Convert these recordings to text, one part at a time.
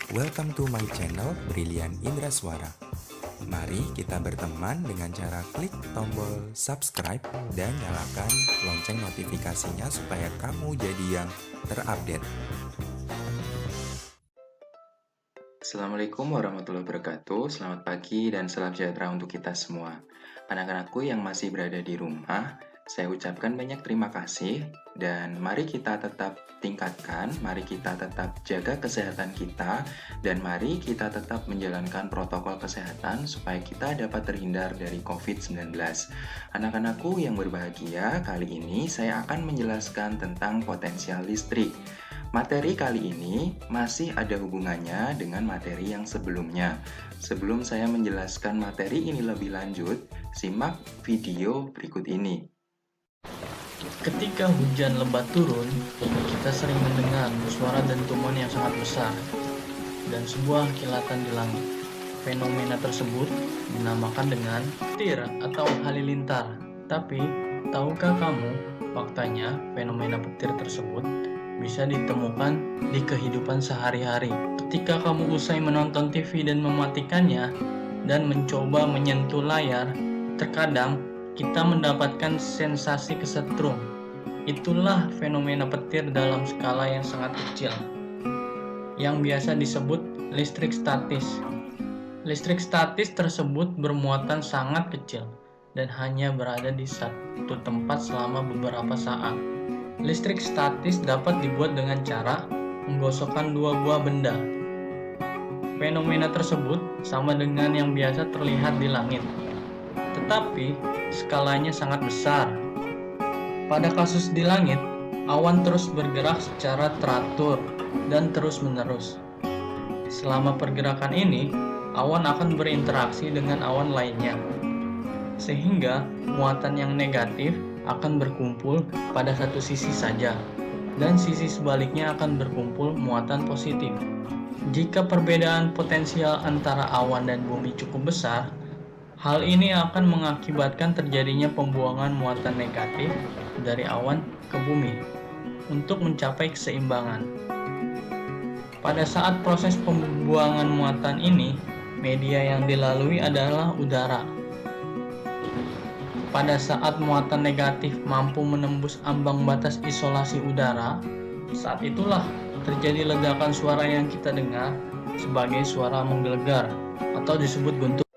Welcome to my channel Brilian Indra Suara. Mari kita berteman dengan cara klik tombol subscribe dan nyalakan lonceng notifikasinya supaya kamu jadi yang terupdate. Assalamualaikum warahmatullahi wabarakatuh. Selamat pagi dan salam sejahtera untuk kita semua. Anak-anakku yang masih berada di rumah, saya ucapkan banyak terima kasih dan mari kita tetap tingkatkan, mari kita tetap jaga kesehatan kita dan mari kita tetap menjalankan protokol kesehatan supaya kita dapat terhindar dari COVID-19. Anak-anakku yang berbahagia, kali ini saya akan menjelaskan tentang potensial listrik. Materi kali ini masih ada hubungannya dengan materi yang sebelumnya. Sebelum saya menjelaskan materi ini lebih lanjut, simak video berikut ini. Ketika hujan lebat turun, kita sering mendengar suara dentuman yang sangat besar dan sebuah kilatan di langit. Fenomena tersebut dinamakan dengan petir atau halilintar. Tapi, tahukah kamu, faktanya fenomena petir tersebut bisa ditemukan di kehidupan sehari-hari. Ketika kamu usai menonton TV dan mematikannya dan mencoba menyentuh layar, terkadang kita mendapatkan sensasi kesetrum. Itulah fenomena petir dalam skala yang sangat kecil, yang biasa disebut listrik statis. Listrik statis tersebut bermuatan sangat kecil dan hanya berada di satu tempat selama beberapa saat. Listrik statis dapat dibuat dengan cara menggosokkan dua buah benda. Fenomena tersebut sama dengan yang biasa terlihat di langit, tetapi skalanya sangat besar. Pada kasus di langit, awan terus bergerak secara teratur dan terus-menerus. Selama pergerakan ini, awan akan berinteraksi dengan awan lainnya, sehingga muatan yang negatif akan berkumpul pada satu sisi saja, dan sisi sebaliknya akan berkumpul muatan positif. Jika perbedaan potensial antara awan dan bumi cukup besar, hal ini akan mengakibatkan terjadinya pembuangan muatan negatif dari awan ke bumi untuk mencapai keseimbangan. Pada saat proses pembuangan muatan ini, media yang dilalui adalah udara. Pada saat muatan negatif mampu menembus ambang batas isolasi udara, saat itulah terjadi ledakan suara yang kita dengar sebagai suara menggelegar atau disebut guntur.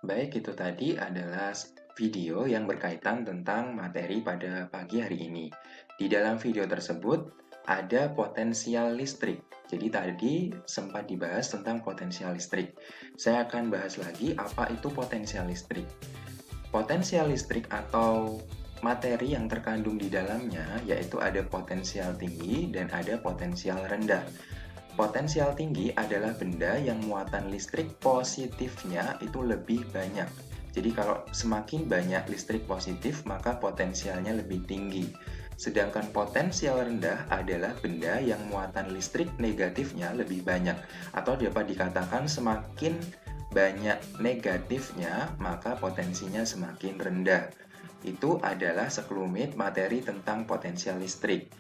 Baik, itu tadi adalah video yang berkaitan tentang materi pada pagi hari ini. Di dalam video tersebut ada potensial listrik. Jadi tadi sempat dibahas tentang potensial listrik. Saya akan bahas lagi apa itu potensial listrik. Potensial listrik atau materi yang terkandung di dalamnya yaitu ada potensial tinggi dan ada potensial rendah. Potensial tinggi adalah benda yang muatan listrik positifnya itu lebih banyak. Jadi kalau semakin banyak listrik positif maka potensialnya lebih tinggi. Sedangkan potensial rendah adalah benda yang muatan listrik negatifnya lebih banyak. Atau dapat dikatakan semakin banyak negatifnya, maka potensinya semakin rendah. Itu adalah sekelumit materi tentang potensial listrik.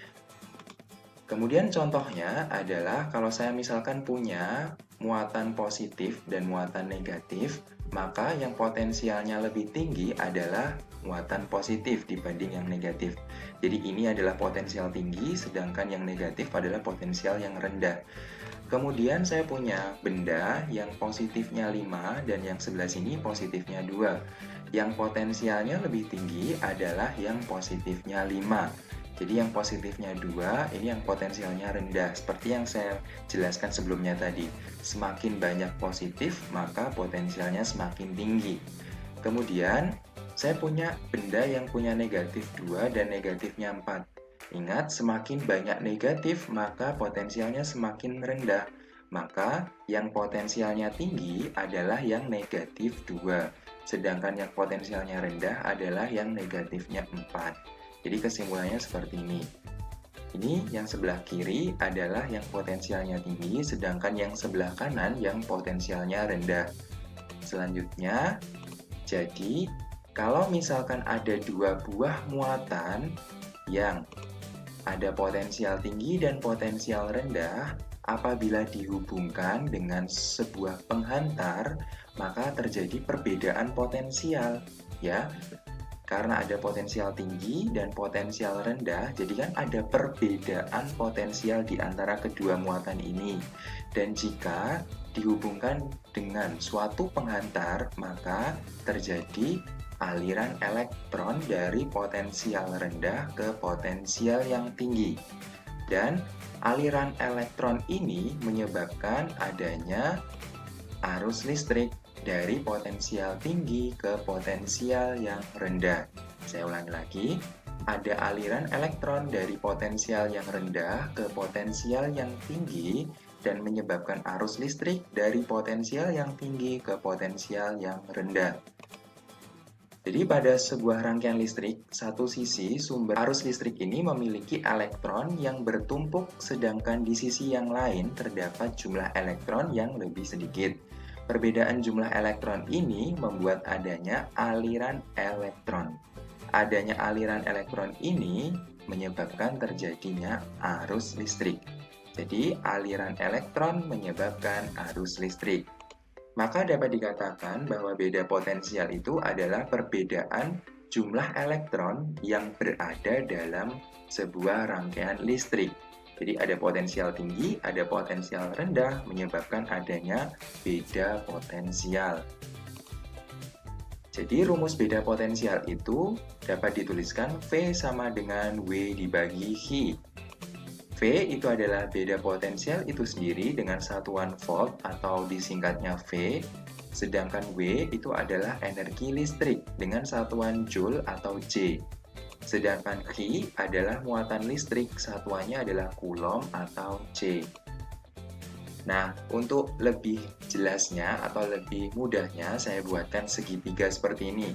Kemudian contohnya adalah kalau saya misalkan punya muatan positif dan muatan negatif, maka yang potensialnya lebih tinggi adalah muatan positif dibanding yang negatif. Jadi ini adalah potensial tinggi, sedangkan yang negatif adalah potensial yang rendah. Kemudian saya punya benda yang positifnya 5 dan yang sebelah sini positifnya 2. Yang potensialnya lebih tinggi adalah yang positifnya 5. Jadi yang positifnya 2, ini yang potensialnya rendah. Seperti yang saya jelaskan sebelumnya tadi. Semakin banyak positif, maka potensialnya semakin tinggi. Kemudian, saya punya benda yang punya negatif 2 dan negatifnya 4. Ingat, semakin banyak negatif, maka potensialnya semakin rendah. Maka, yang potensialnya tinggi adalah yang negatif 2. Sedangkan yang potensialnya rendah adalah yang negatifnya 4. Jadi kesimpulannya seperti ini. Ini yang sebelah kiri adalah yang potensialnya tinggi, sedangkan yang sebelah kanan yang potensialnya rendah. Selanjutnya, jadi kalau misalkan ada dua buah muatan yang ada potensial tinggi dan potensial rendah, apabila dihubungkan dengan sebuah penghantar, maka terjadi perbedaan potensial, ya. Karena ada potensial tinggi dan potensial rendah, jadi kan ada perbedaan potensial di antara kedua muatan ini. Dan jika dihubungkan dengan suatu penghantar, maka terjadi aliran elektron dari potensial rendah ke potensial yang tinggi. Dan aliran elektron ini menyebabkan adanya arus listrik dari potensial tinggi ke potensial yang rendah. Saya ulangi lagi, ada aliran elektron dari potensial yang rendah ke potensial yang tinggi dan menyebabkan arus listrik dari potensial yang tinggi ke potensial yang rendah. Jadi pada sebuah rangkaian listrik, satu sisi sumber arus listrik ini memiliki elektron yang bertumpuk, sedangkan di sisi yang lain terdapat jumlah elektron yang lebih sedikit. Perbedaan jumlah elektron ini membuat adanya aliran elektron. Adanya aliran elektron ini menyebabkan terjadinya arus listrik. Jadi, aliran elektron menyebabkan arus listrik. Maka dapat dikatakan bahwa beda potensial itu adalah perbedaan jumlah elektron yang berada dalam sebuah rangkaian listrik. Jadi ada potensial tinggi, ada potensial rendah, menyebabkan adanya beda potensial. Jadi rumus beda potensial itu dapat dituliskan V sama dengan W dibagi Hi. V itu adalah beda potensial itu sendiri dengan satuan volt atau disingkatnya V, sedangkan W itu adalah energi listrik dengan satuan joule atau J. Sedangkan Qi adalah muatan listrik, satuannya adalah Coulomb atau J. Nah, untuk lebih jelasnya atau lebih mudahnya, saya buatkan segitiga seperti ini.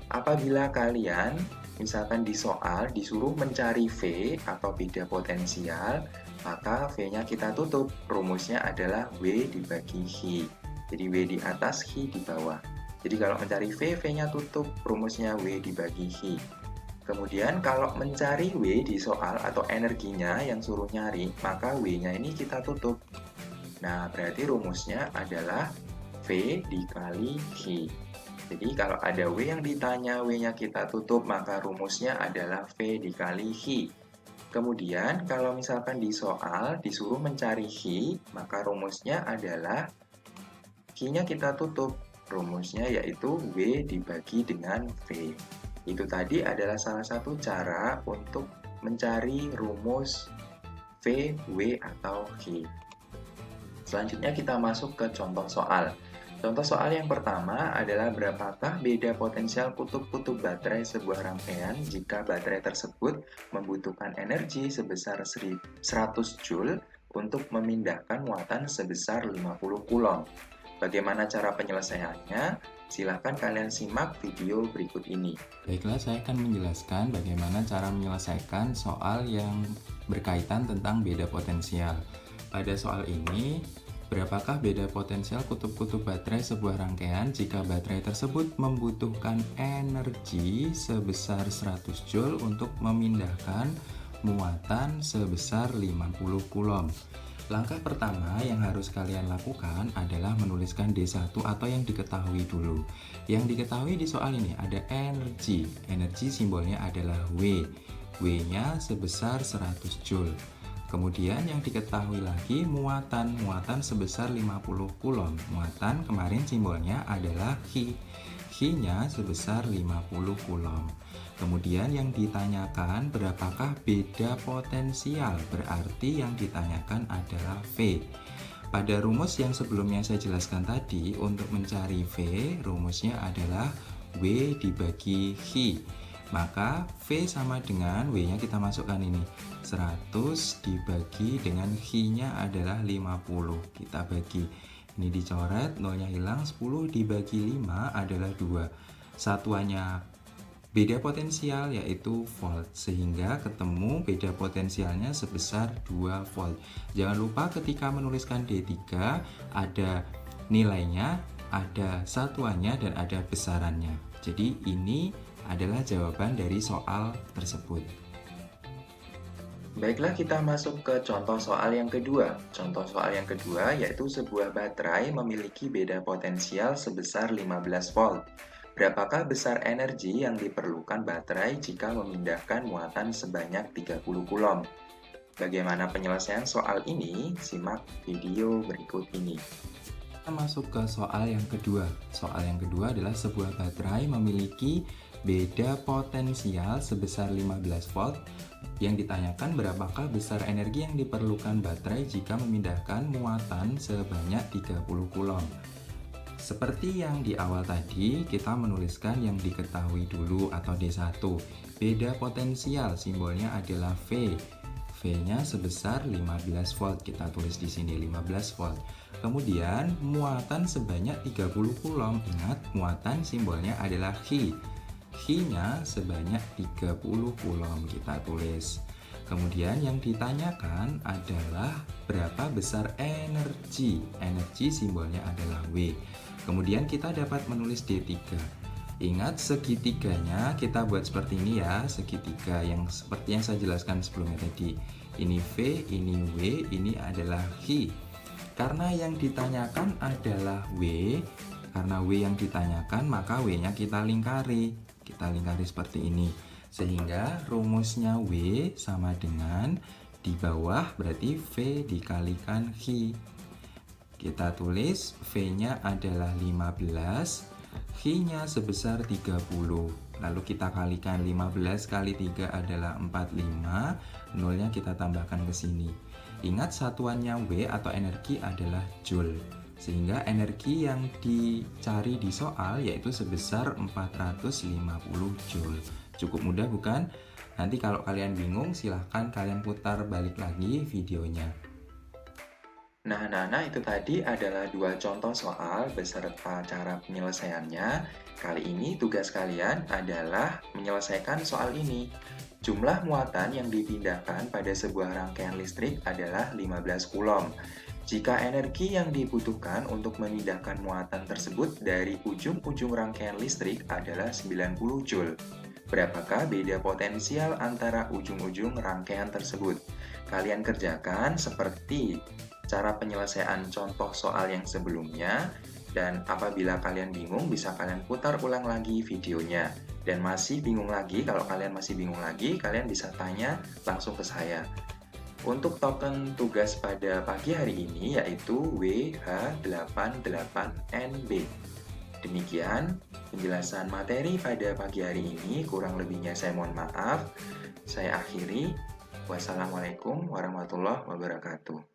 Apabila kalian misalkan di soal disuruh mencari V atau beda potensial, maka V-nya kita tutup. Rumusnya adalah W dibagi Hi. Jadi W di atas, Hi di bawah. Jadi kalau mencari V, V-nya tutup. Rumusnya W dibagi Hi. Kemudian kalau mencari W di soal atau energinya yang suruh nyari, maka W-nya ini kita tutup. Nah, berarti rumusnya adalah V dikali Hi. Jadi kalau ada W yang ditanya, W-nya kita tutup, maka rumusnya adalah V dikali Hi. Kemudian kalau misalkan di soal disuruh mencari Hi, maka rumusnya adalah Hi-nya kita tutup. Rumusnya yaitu W dibagi dengan V. Itu tadi adalah salah satu cara untuk mencari rumus V, W, atau Hi. Selanjutnya kita masuk ke contoh soal. Contoh soal yang pertama adalah berapakah beda potensial kutub-kutub baterai sebuah rangkaian jika baterai tersebut membutuhkan energi sebesar 100 Joule untuk memindahkan muatan sebesar 50 Coulomb. Bagaimana cara penyelesaiannya? Silakan kalian simak video berikut ini. Baiklah, saya akan menjelaskan bagaimana cara menyelesaikan soal yang berkaitan tentang beda potensial. Pada soal ini, berapakah beda potensial kutub-kutub baterai sebuah rangkaian jika baterai tersebut membutuhkan energi sebesar 100 Joule untuk memindahkan muatan sebesar 50 Coulomb? Langkah pertama yang harus kalian lakukan adalah menuliskan D1 atau yang diketahui dulu. Yang diketahui di soal ini ada energi. Energi simbolnya adalah W. W-nya sebesar 100 Joule. Kemudian yang diketahui lagi muatan. Muatan sebesar 50 Coulomb. Muatan kemarin simbolnya adalah Hi. Hi-nya sebesar 50 Coulomb. Kemudian yang ditanyakan berapakah beda potensial, berarti yang ditanyakan adalah V. Pada rumus yang sebelumnya saya jelaskan tadi, untuk mencari V, rumusnya adalah W dibagi Hi. Maka V sama dengan W-nya kita masukkan ini. 100 dibagi dengan Hi-nya adalah 50. Kita bagi. Ini dicoret, nolnya hilang, 10 dibagi 5 adalah 2. Satuannya beda potensial yaitu volt, sehingga ketemu beda potensialnya sebesar 2 volt. Jangan lupa ketika menuliskan D3 ada nilainya, ada satuannya, dan ada besarannya. Jadi ini adalah jawaban dari soal tersebut. Baiklah, kita masuk ke contoh soal yang kedua. Contoh soal yang kedua yaitu sebuah baterai memiliki beda potensial sebesar 15 volt. Berapakah besar energi yang diperlukan baterai jika memindahkan muatan sebanyak 30 coulomb? Bagaimana penyelesaian soal ini? Simak video berikut ini. Kita masuk ke soal yang kedua. Soal yang kedua adalah sebuah baterai memiliki beda potensial sebesar 15 volt. Yang ditanyakan berapakah besar energi yang diperlukan baterai jika memindahkan muatan sebanyak 30 coulomb. Seperti yang di awal tadi, kita menuliskan yang diketahui dulu atau D1. Beda potensial, simbolnya adalah V. V-nya sebesar 15 volt. Kita tulis di sini 15 volt. Kemudian muatan sebanyak 30 coulomb. Ingat, muatan simbolnya adalah Chi. Chi-nya sebanyak 30 coulomb. Kita tulis. Kemudian yang ditanyakan adalah berapa besar energi. Energi simbolnya adalah W. Kemudian kita dapat menulis D3. Ingat, segitiganya kita buat seperti ini ya, segitiga yang seperti yang saya jelaskan sebelumnya tadi. Ini V, ini W, ini adalah Chi. Karena yang ditanyakan adalah W, karena W yang ditanyakan maka W-nya kita lingkari. Kita lingkari seperti ini. Sehingga rumusnya W sama dengan di bawah berarti V dikalikan Chi. Kita tulis V-nya adalah 15, Chi-nya sebesar 30. Lalu kita kalikan 15 kali 3 adalah 45, nolnya kita tambahkan ke sini. Ingat, satuannya W atau energi adalah Joule. Sehingga energi yang dicari di soal yaitu sebesar 450 Joule. Cukup mudah bukan? Nanti kalau kalian bingung silahkan kalian putar balik lagi videonya. Nah, itu tadi adalah dua contoh soal beserta cara penyelesaiannya. Kali ini tugas kalian adalah menyelesaikan soal ini. Jumlah muatan yang dipindahkan pada sebuah rangkaian listrik adalah 15 coulomb. Jika energi yang dibutuhkan untuk memindahkan muatan tersebut dari ujung-ujung rangkaian listrik adalah 90 Joule. Berapakah beda potensial antara ujung-ujung rangkaian tersebut? Kalian kerjakan seperti cara penyelesaian contoh soal yang sebelumnya, dan apabila kalian bingung bisa kalian putar ulang lagi videonya. Dan masih bingung lagi, kalau kalian masih bingung lagi, kalian bisa tanya langsung ke saya. Untuk token tugas pada pagi hari ini yaitu WH88NB. Demikian penjelasan materi pada pagi hari ini, kurang lebihnya saya mohon maaf. Saya akhiri. Wassalamualaikum warahmatullahi wabarakatuh.